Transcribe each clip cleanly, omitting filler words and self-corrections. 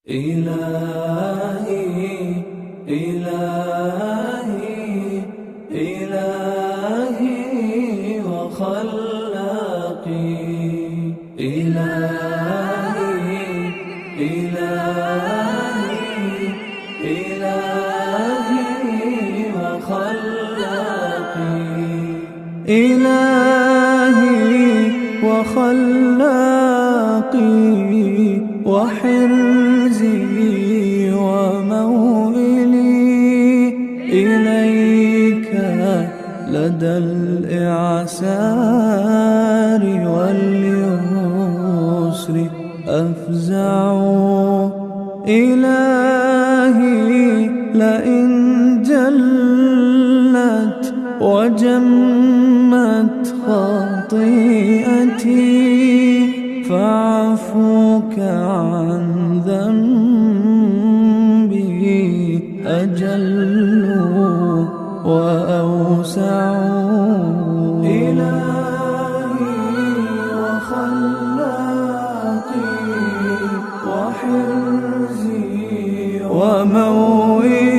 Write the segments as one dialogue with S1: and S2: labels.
S1: إلهي إلهي إلهي وخلاقي إلهي إلهي إلهي وخلاقي إلهي وخلاقي وحرزي وموئلي إليك لدى الإعسار واليسر أفزع إلهي لئن جلت وجمت خطيئتي فاعفوك عن ذنبي أجل وأوسع إلهي وخلاقي وحرزي وموئلي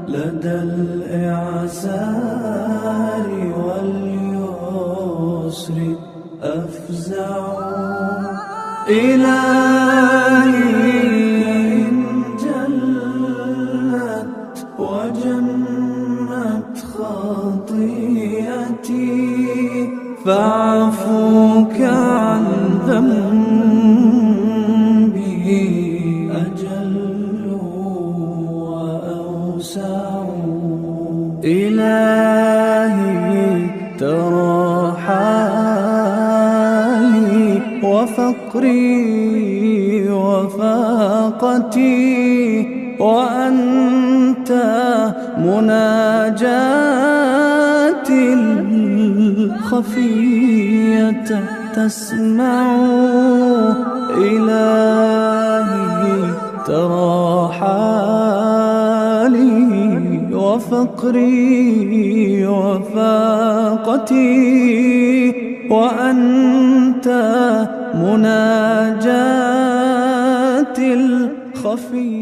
S1: لدى الإعسار واليسر أفزع إلهي إن جلت وجمت خطيئتي فاعفوك عن ذنبي أجل وأوسع إلهي ترى حالي وفقري وفاقتي وأنت مناجاتي الخفية تسمع إلهي ترى حالي وفقري وفاقتي وأنت مناجاتي الخفية